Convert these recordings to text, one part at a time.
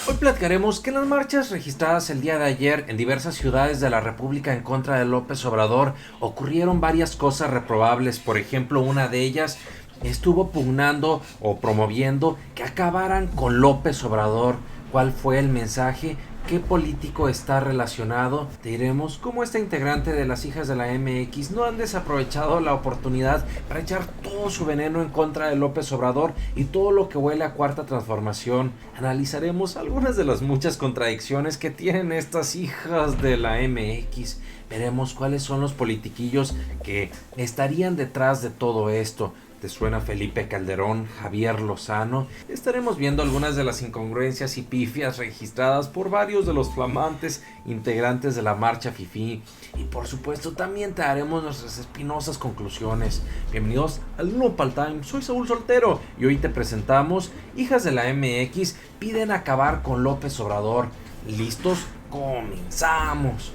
Hoy platicaremos que en las marchas registradas el día de ayer en diversas ciudades de la República en contra de López Obrador ocurrieron varias cosas reprobables. Por ejemplo, una de ellas estuvo pugnando o promoviendo que acabaran con López Obrador. ¿Cuál fue el mensaje? ¿Qué político está relacionado? Te diremos cómo esta integrante de las hijas de la MX no han desaprovechado la oportunidad para echar todo su veneno en contra de López Obrador y todo lo que huele a cuarta transformación. Analizaremos algunas de las muchas contradicciones que tienen estas hijas de la MX. Veremos cuáles son los politiquillos que estarían detrás de todo esto. ¿Te suena Felipe Calderón, Javier Lozano? Estaremos viendo algunas de las incongruencias y pifias registradas por varios de los flamantes integrantes de la marcha FIFI. Y por supuesto también te daremos nuestras espinosas conclusiones. Bienvenidos al Nopal Time, soy Saúl Soltero y hoy te presentamos Hijas de la MX piden acabar con López Obrador. ¿Listos? ¡Comenzamos!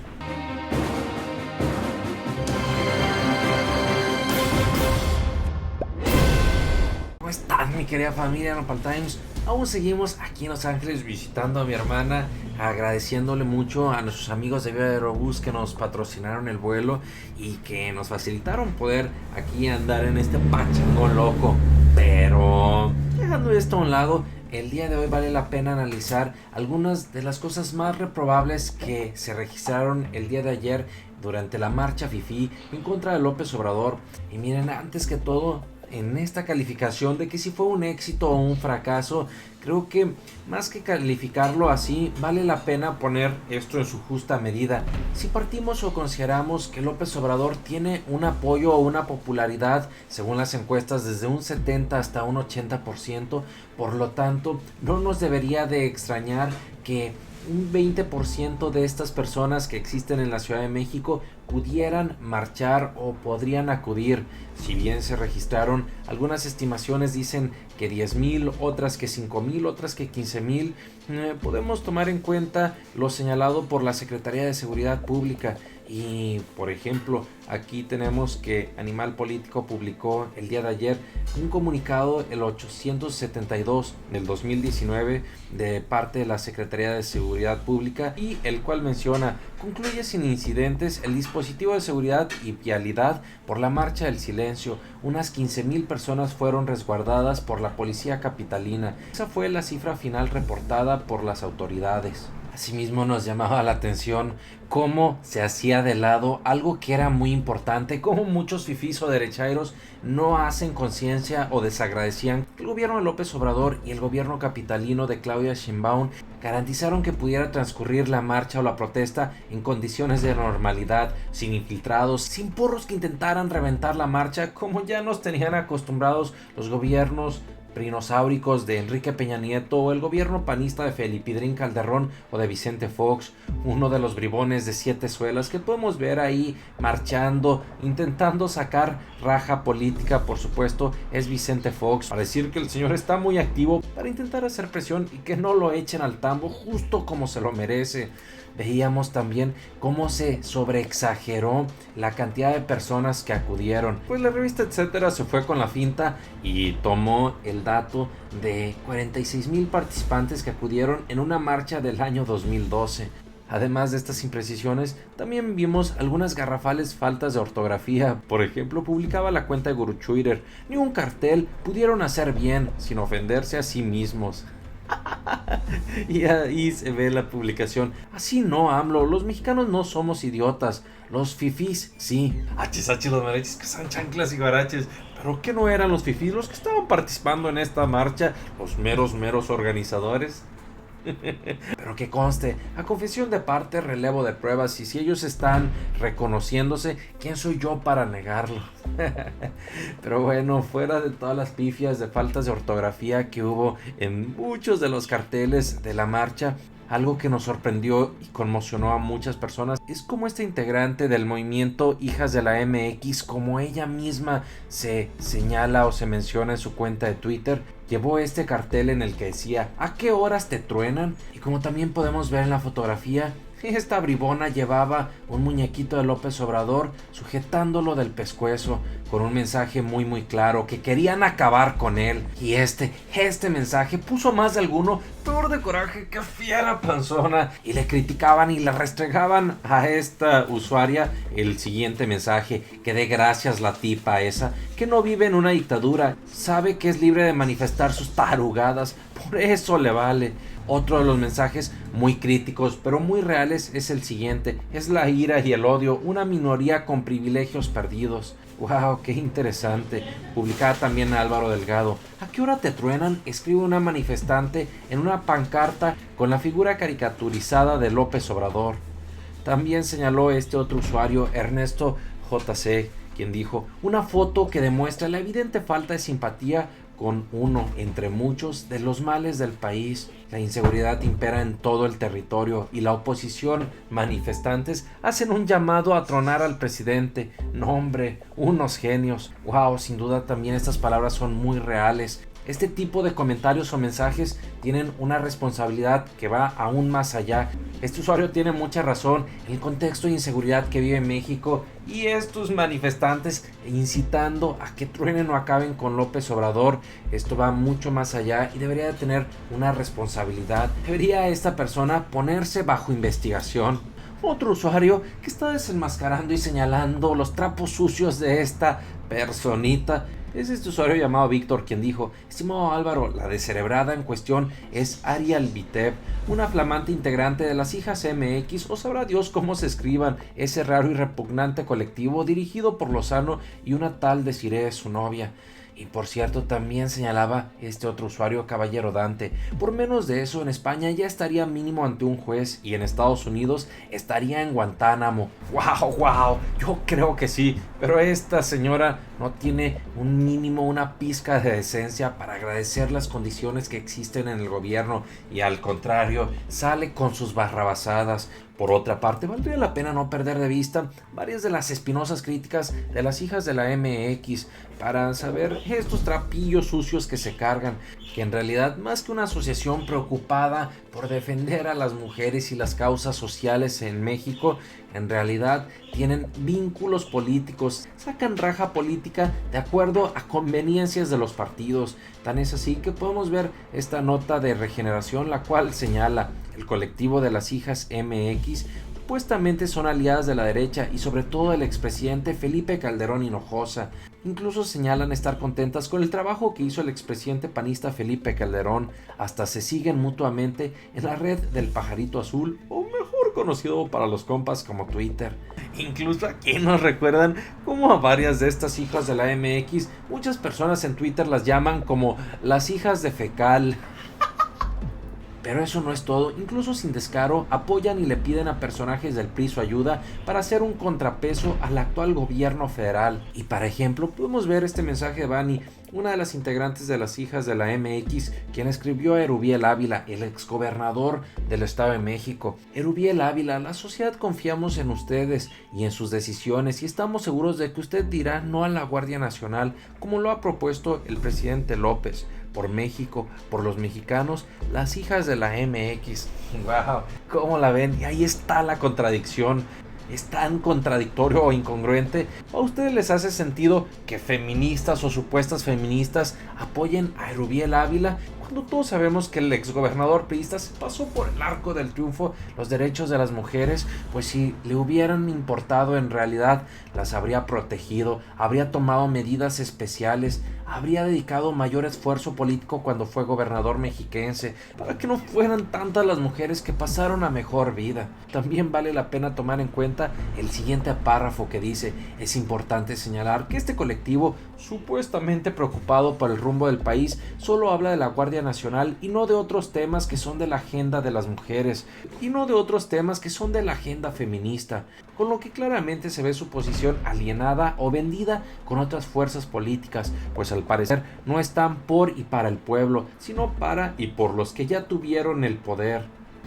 ¿Cómo están, mi querida familia Nopal Times? Aún seguimos aquí en Los Ángeles visitando a mi hermana, agradeciéndole mucho a nuestros amigos de Viva Aerobús que nos patrocinaron el vuelo y que nos facilitaron poder aquí andar en este pachangón loco. Pero dejando esto a un lado, el día de hoy vale la pena analizar algunas de las cosas más reprobables que se registraron el día de ayer durante la marcha FIFI en contra de López Obrador. Y miren, antes que todo, en esta calificación de que si fue un éxito o un fracaso, creo que más que calificarlo así, vale la pena poner esto en su justa medida. Si partimos o consideramos que López Obrador tiene un apoyo o una popularidad, según las encuestas, desde un 70 hasta un 80%, por lo tanto, no nos debería de extrañar que un 20% de estas personas que existen en la Ciudad de México pudieran marchar o podrían acudir. Si bien se registraron, algunas estimaciones dicen que 10,000, otras que 5,000, otras que 15,000. Podemos tomar en cuenta lo señalado por la Secretaría de Seguridad Pública. Y por ejemplo, aquí tenemos que Animal Político publicó el día de ayer un comunicado, el 872 del 2019, de parte de la Secretaría de Seguridad Pública, y el cual menciona: concluye sin incidentes el dispositivo de seguridad y vialidad por la marcha del silencio. Unas 15,000 personas fueron resguardadas por la policía capitalina. Esa fue la cifra final reportada por las autoridades. Asimismo, nos llamaba la atención cómo se hacía de lado algo que era muy importante, cómo muchos fifís o derechairos no hacen conciencia o desagradecían que el gobierno de López Obrador y el gobierno capitalino de Claudia Sheinbaum garantizaron que pudiera transcurrir la marcha o la protesta en condiciones de normalidad, sin infiltrados, sin porros que intentaran reventar la marcha, como ya nos tenían acostumbrados los gobiernos dinosauricos de Enrique Peña Nieto o el gobierno panista de Felipidrín Calderón o de Vicente Fox. Uno de los bribones de 7 suelas que podemos ver ahí marchando, intentando sacar raja política, por supuesto, es Vicente Fox, para decir que el señor está muy activo para intentar hacer presión y que no lo echen al tambo, justo como se lo merece. Veíamos también cómo se sobreexageró la cantidad de personas que acudieron. Pues la revista Etcétera se fue con la finta y tomó el dato de 46,000 participantes que acudieron en una marcha del año 2012. Además de estas imprecisiones, también vimos algunas garrafales faltas de ortografía. Por ejemplo, publicaba la cuenta de Guru Twitter: ni un cartel pudieron hacer bien sin ofenderse a sí mismos. Y ahí se ve la publicación: así no, AMLO, los mexicanos no somos idiotas, los fifís sí. Achis, los mariachis que son chanclas y guaraches. ¿Pero qué no eran los fifís los que estaban participando en esta marcha? Los meros organizadores. Pero que conste, a confesión de parte, relevo de pruebas, y si ellos están reconociéndose, ¿quién soy yo para negarlo? Pero bueno, fuera de todas las pifias de faltas de ortografía que hubo en muchos de los carteles de la marcha, algo que nos sorprendió y conmocionó a muchas personas es cómo esta integrante del movimiento Hijas de la MX, como ella misma se señala o se menciona en su cuenta de Twitter, llevó este cartel en el que decía: ¿a qué horas te truenan? Y como también podemos ver en la fotografía, Esta bribona llevaba un muñequito de López Obrador sujetándolo del pescuezo con un mensaje muy claro, que querían acabar con él. Y este mensaje puso más de alguno peor de coraje que fiera panzona, y le criticaban y le restregaban a esta usuaria el siguiente mensaje: que dé gracias la tipa esa, que no vive en una dictadura, sabe que es libre de manifestar sus tarugadas, por eso le vale. Otro de los mensajes muy críticos pero muy reales es el siguiente: es la ira y el odio, una minoría con privilegios perdidos. Wow, qué interesante. Publicada también Álvaro Delgado: ¿a qué hora te truenan?, escribe una manifestante en una pancarta con la figura caricaturizada de López Obrador. También señaló este otro usuario, Ernesto JC, quien dijo: una foto que demuestra la evidente falta de simpatía con uno entre muchos de los males del país. La inseguridad impera en todo el territorio y la oposición manifestantes hacen un llamado a tronar al presidente. No, hombre, unos genios. Wow, sin duda también estas palabras son muy reales. Este tipo de comentarios o mensajes tienen una responsabilidad que va aún más allá. Este usuario tiene mucha razón en el contexto de inseguridad que vive México, y estos manifestantes incitando a que truenen o acaben con López Obrador. Esto va mucho más allá y debería de tener una responsabilidad. Debería esta persona ponerse bajo investigación. Otro usuario que está desenmascarando y señalando los trapos sucios de esta personita es este usuario llamado Víctor, quien dijo: estimado Álvaro, la descerebrada en cuestión es Ariel Vitev, una flamante integrante de las Hijas MX, o sabrá Dios cómo se escriban, ese raro y repugnante colectivo dirigido por Lozano y una tal Desiree, su novia. Y por cierto, también señalaba este otro usuario, Caballero Dante: por menos de eso, en España ya estaría mínimo ante un juez, y en Estados Unidos estaría en Guantánamo. ¡Wow! Yo creo que sí, pero esta señora no tiene un mínimo, una pizca de decencia para agradecer las condiciones que existen en el gobierno, y al contrario, sale con sus barrabasadas. Por otra parte, valdría la pena no perder de vista varias de las espinosas críticas de las Hijas de la MX para saber estos trapillos sucios que se cargan, que en realidad, más que una asociación preocupada por defender a las mujeres y las causas sociales en México, en realidad tienen vínculos políticos, sacan raja política de acuerdo a conveniencias de los partidos. Tan es así que podemos ver esta nota de Regeneración, la cual señala: el colectivo de las Hijas MX supuestamente son aliadas de la derecha y sobre todo del expresidente Felipe Calderón Hinojosa. Incluso señalan estar contentas con el trabajo que hizo el expresidente panista Felipe Calderón. Hasta se siguen mutuamente en la red del Pajarito Azul, o mejor conocido para los compas como Twitter. Incluso aquí nos recuerdan como a varias de estas hijas de la MX, muchas personas en Twitter las llaman como las hijas de fecal. Pero eso no es todo, incluso sin descaro apoyan y le piden a personajes del PRI su ayuda para hacer un contrapeso al actual gobierno federal. Y para ejemplo, podemos ver este mensaje de Bani, una de las integrantes de las Hijas de la MX, quien escribió a Erubiel Ávila, el exgobernador del Estado de México. Erubiel Ávila: la sociedad confiamos en ustedes y en sus decisiones, y estamos seguros de que usted dirá no a la Guardia Nacional, como lo ha propuesto el presidente López. Por México, por los mexicanos, las Hijas de la MX. ¡Wow! ¿Cómo la ven? Y ahí está la contradicción. ¿Es tan contradictorio o incongruente? ¿O a ustedes les hace sentido que feministas o supuestas feministas apoyen a Erubiel Ávila, cuando todos sabemos que el exgobernador priista se pasó por el arco del triunfo los derechos de las mujeres? Pues si le hubieran importado, en realidad las habría protegido, habría tomado medidas especiales, habría dedicado mayor esfuerzo político cuando fue gobernador mexiquense, para que no fueran tantas las mujeres que pasaron a mejor vida. También vale la pena tomar en cuenta el siguiente párrafo que dice: es importante señalar que este colectivo, supuestamente preocupado por el rumbo del país, solo habla de la Guardia Nacional y no de otros temas que son de la agenda de las mujeres, y no de otros temas que son de la agenda feminista, con lo que claramente se ve su posición alienada o vendida con otras fuerzas políticas, pues al parecer no están por y para el pueblo, sino para y por los que ya tuvieron el poder.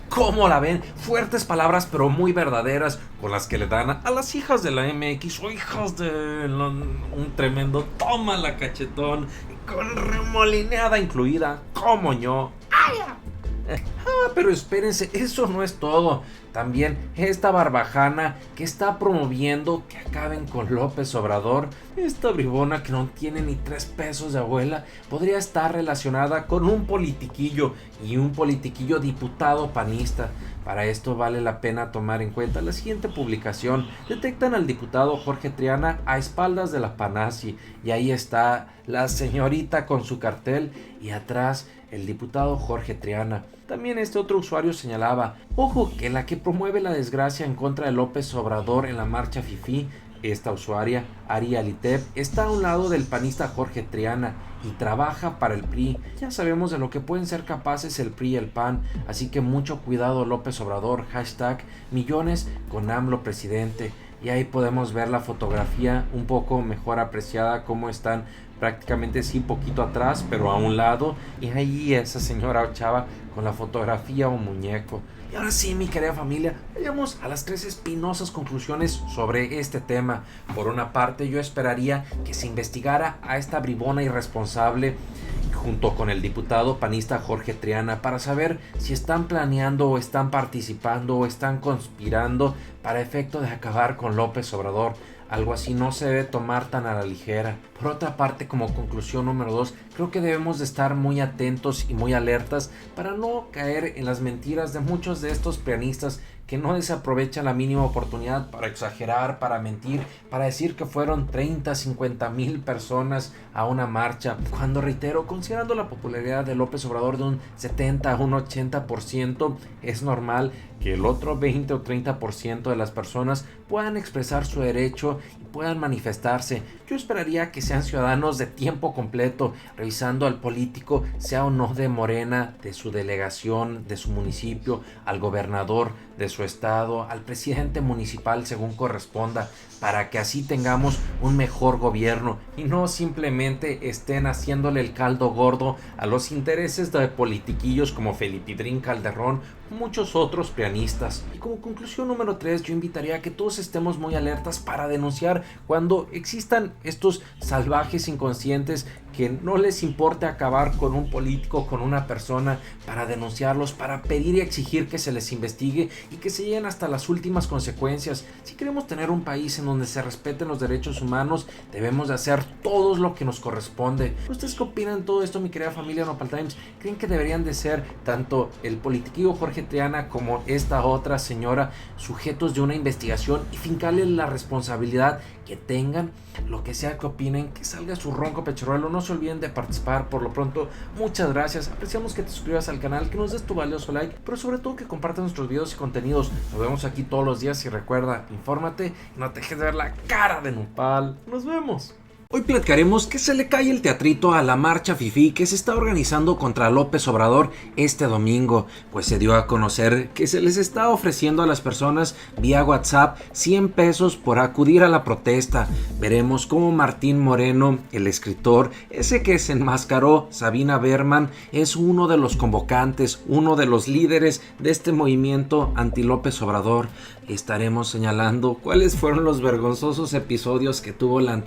¿Cómo la ven? Fuertes palabras pero muy verdaderas, con las que le dan a las Hijas de la MX, o hijas de un tremendo toma la cachetón, con remolineada incluida, como yo. Pero espérense, eso no es todo. También esta barbajana que está promoviendo que acaben con López Obrador, esta bribona que no tiene ni 3 pesos de abuela, podría estar relacionada con un politiquillo y un politiquillo diputado panista. Para esto vale la pena tomar en cuenta la siguiente publicación. Detectan al diputado Jorge Triana a espaldas de la Panasi y ahí está la señorita con su cartel y atrás el diputado Jorge Triana. También este otro usuario señalaba: ojo que la que promueve la desgracia en contra de López Obrador en la marcha fifí, esta usuaria, Ari Alitep, está a un lado del panista Jorge Triana y trabaja para el PRI. Ya sabemos de lo que pueden ser capaces el PRI y el PAN, así que mucho cuidado López Obrador, hashtag millones con AMLO presidente. Y ahí podemos ver la fotografía un poco mejor apreciada, cómo están prácticamente sí poquito atrás, pero a un lado, y ahí esa señora o chava con la fotografía o muñeco. Y ahora sí, mi querida familia, vayamos a las 3 espinosas conclusiones sobre este tema. Por una parte, yo esperaría que se investigara a esta bribona irresponsable junto con el diputado panista Jorge Triana para saber si están planeando o están participando o están conspirando para efecto de acabar con López Obrador. Algo así no se debe tomar tan a la ligera. Por otra parte, como conclusión número 2, creo que debemos de estar muy atentos y muy alertas para no caer en las mentiras de muchos de estos prianistas que no desaprovechan la mínima oportunidad para exagerar, para mentir, para decir que fueron 30, 50 mil personas a una marcha, cuando, reitero, considerando la popularidad de López Obrador de un 70 a un 80%, es normal que el otro 20 o 30% de las personas puedan expresar su derecho y puedan manifestarse. Yo esperaría que sean ciudadanos de tiempo completo, revisando al político, sea o no de Morena, de su delegación, de su municipio, al gobernador de su estado, al presidente municipal según corresponda, para que así tengamos un mejor gobierno y no simplemente estén haciéndole el caldo gordo a los intereses de politiquillos como Felipidrín Calderón, muchos otros prianistas. Y como conclusión número 3, yo invitaría a que todos estemos muy alertas para denunciar cuando existan estos salvajes inconscientes que no les importa acabar con un político, con una persona, para denunciarlos, para pedir y exigir que se les investigue y que se lleguen hasta las últimas consecuencias. Si queremos tener un país en donde se respeten los derechos humanos, debemos de hacer todo lo que nos corresponde. ¿Ustedes qué opinan de todo esto, mi querida familia Nopal Times? ¿Creen que deberían de ser tanto el politiquillo Jorge Triana como esta otra señora sujetos de una investigación y fincarle la responsabilidad que tengan? Lo que sea que opinen, que salga su ronco pechoruelo. No se olviden de participar. Por lo pronto, muchas gracias. Apreciamos que te suscribas al canal, que nos des tu valioso like, pero sobre todo que compartas nuestros videos y contenidos. Nos vemos aquí todos los días y recuerda, infórmate y no te dejes de ver la cara de Nopal. Nos vemos. Hoy platicaremos que se le cae el teatrito a la marcha fifí que se está organizando contra López Obrador este domingo, pues se dio a conocer que se les está ofreciendo a las personas vía WhatsApp 100 pesos por acudir a la protesta. Veremos cómo Martín Moreno, el escritor, ese que se enmascaró Sabina Berman, es uno de los convocantes, uno de los líderes de este movimiento anti López Obrador. Estaremos señalando cuáles fueron los vergonzosos episodios que tuvo la